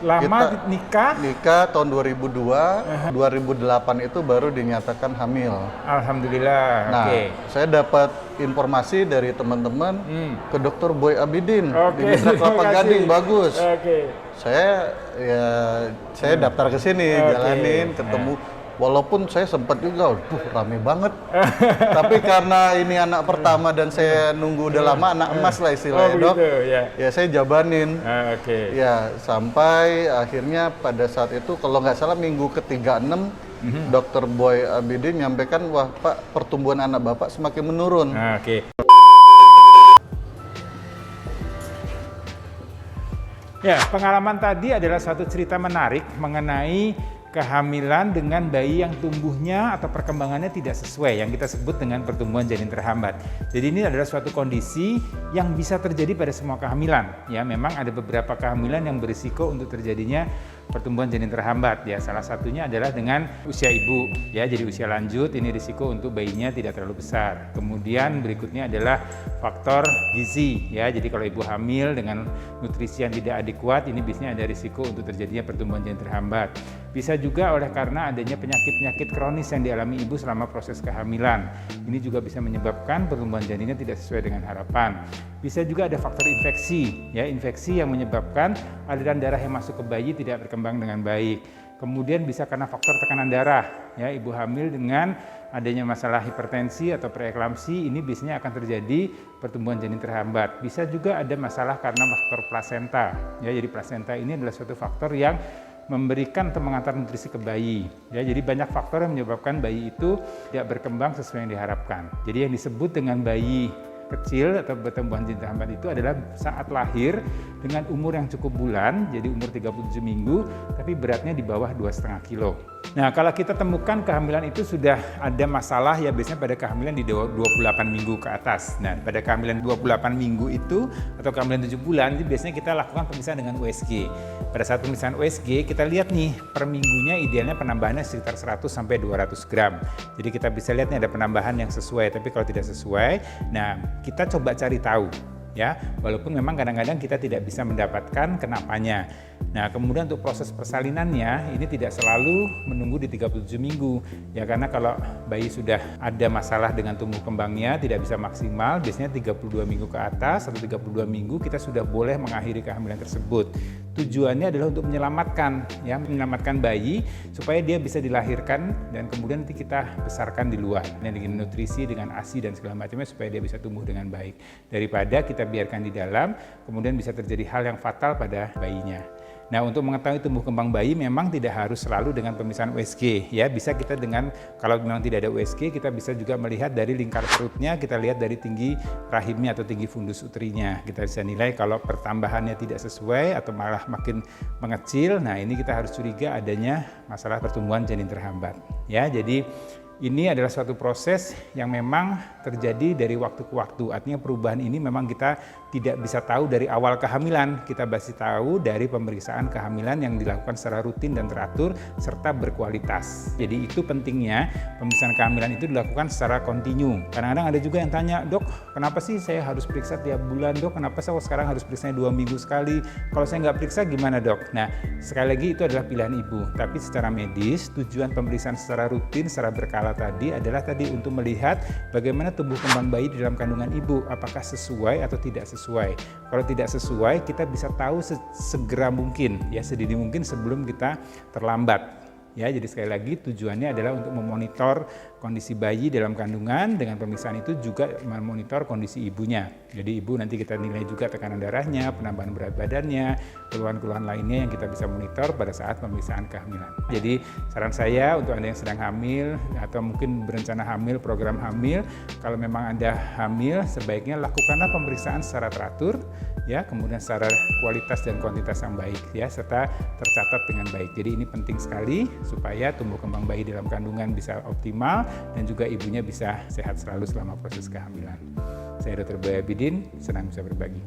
Lama nikah? Nikah tahun 2002, 2008 itu baru dinyatakan hamil. Alhamdulillah. Nah, Oke. saya dapat informasi dari teman-teman ke Dr. Boy Abidin di Mitra Kelapa Gading, bagus. Saya daftar ke sini, jalanin, ketemu. Walaupun saya sempat juga, rame banget. Tapi karena ini anak pertama dan saya nunggu udah lama, anak emas lah istilahnya, Dok. Ya saya jabanin. Ya sampai akhirnya pada saat itu, kalau nggak salah minggu ke-36, Dr. Boy Abidin nyampaikan, wah Pak, pertumbuhan anak Bapak semakin menurun. Ya, pengalaman tadi adalah suatu cerita menarik mengenai kehamilan dengan bayi yang tumbuhnya atau perkembangannya tidak sesuai, yang kita sebut dengan pertumbuhan janin terhambat. Jadi ini adalah suatu kondisi yang bisa terjadi pada semua kehamilan. Ya, memang ada beberapa kehamilan yang berisiko untuk terjadinya pertumbuhan janin terhambat. Ya, salah satunya adalah dengan usia ibu. Ya, jadi usia lanjut ini risiko untuk bayinya tidak terlalu besar. Kemudian berikutnya adalah faktor gizi. Ya, jadi kalau ibu hamil dengan nutrisi yang tidak adekuat, ini biasanya ada risiko untuk terjadinya pertumbuhan janin terhambat. Bisa juga oleh karena adanya penyakit-penyakit kronis yang dialami ibu selama proses kehamilan. Ini juga bisa menyebabkan pertumbuhan janinnya tidak sesuai dengan harapan. Bisa juga ada faktor infeksi, ya, infeksi yang menyebabkan aliran darah yang masuk ke bayi tidak berkembang dengan baik. Kemudian bisa karena faktor tekanan darah, ya, ibu hamil dengan adanya masalah hipertensi atau preeklamsi, ini biasanya akan terjadi pertumbuhan janin terhambat. Bisa juga ada masalah karena faktor plasenta, ya, jadi plasenta ini adalah suatu faktor yang memberikan atau mengantar nutrisi ke bayi. Ya, jadi banyak faktor yang menyebabkan bayi itu tidak berkembang sesuai yang diharapkan. Jadi yang disebut dengan bayi kecil atau pertumbuhan janin terhambat itu adalah saat lahir dengan umur yang cukup bulan, jadi umur 37 minggu, tapi beratnya di bawah 2,5 kilo. Nah, kalau kita temukan kehamilan itu sudah ada masalah, ya biasanya pada kehamilan di 28 minggu ke atas. Nah, pada kehamilan 28 minggu itu atau kehamilan 7 bulan, itu biasanya kita lakukan pemeriksaan dengan USG. Pada saat pemeriksaan USG, kita lihat nih, per minggunya idealnya penambahannya sekitar 100 sampai 200 gram. Jadi kita bisa lihat nih ada penambahan yang sesuai, tapi kalau tidak sesuai, nah kita coba cari tahu. Ya, walaupun memang kadang-kadang kita tidak bisa mendapatkan kenapanya. Nah, kemudian untuk proses persalinannya ini tidak selalu menunggu di 37 minggu. Ya, karena kalau bayi sudah ada masalah dengan tumbuh kembangnya tidak bisa maksimal, biasanya 32 minggu ke atas atau 32 minggu kita sudah boleh mengakhiri kehamilan tersebut. Tujuannya adalah untuk menyelamatkan, ya, menyelamatkan bayi supaya dia bisa dilahirkan dan kemudian nanti kita besarkan di luar. Dengan nutrisi, dengan ASI dan segala macamnya supaya dia bisa tumbuh dengan baik. Daripada kita biarkan di dalam, kemudian bisa terjadi hal yang fatal pada bayinya. Nah, untuk mengetahui tumbuh kembang bayi memang tidak harus selalu dengan pemeriksaan USG, ya. Bisa kita dengan, kalau memang tidak ada USG, kita bisa juga melihat dari lingkar perutnya, kita lihat dari tinggi rahimnya atau tinggi fundus uterinya. Kita bisa nilai kalau pertambahannya tidak sesuai atau malah makin mengecil. Nah, ini kita harus curiga adanya masalah pertumbuhan janin terhambat. Ya, jadi ini adalah suatu proses yang memang terjadi dari waktu ke waktu. Artinya perubahan ini memang kita tidak bisa tahu dari awal kehamilan. Kita pasti tahu dari pemeriksaan kehamilan yang dilakukan secara rutin dan teratur serta berkualitas. Jadi itu pentingnya pemeriksaan kehamilan itu dilakukan secara kontinu. Kadang-kadang ada juga yang tanya, dok, kenapa sih saya harus periksa tiap bulan, dok? Kenapa saya sekarang harus periksa 2 minggu sekali? Kalau saya nggak periksa gimana, dok? Nah, sekali lagi itu adalah pilihan ibu. Tapi secara medis, tujuan pemeriksaan secara rutin, secara berkala tadi adalah untuk melihat bagaimana tumbuh kembang bayi di dalam kandungan ibu, apakah sesuai atau tidak sesuai. Kalau tidak sesuai, kita bisa tahu segera mungkin, ya, sedini mungkin sebelum kita terlambat. Ya, jadi sekali lagi tujuannya adalah untuk memonitor kondisi bayi dalam kandungan, dengan pemeriksaan itu juga memonitor kondisi ibunya. Jadi ibu nanti kita nilai juga tekanan darahnya, penambahan berat badannya, keluhan-keluhan lainnya yang kita bisa monitor pada saat pemeriksaan kehamilan. Jadi saran saya untuk Anda yang sedang hamil atau mungkin berencana hamil, program hamil, kalau memang Anda hamil sebaiknya lakukanlah pemeriksaan secara teratur, ya, kemudian secara kualitas dan kuantitas yang baik, ya, serta tercatat dengan baik. Jadi ini penting sekali supaya tumbuh kembang bayi dalam kandungan bisa optimal dan juga ibunya bisa sehat selalu selama proses kehamilan. Saya Dr. Boy Abidin, senang bisa berbagi.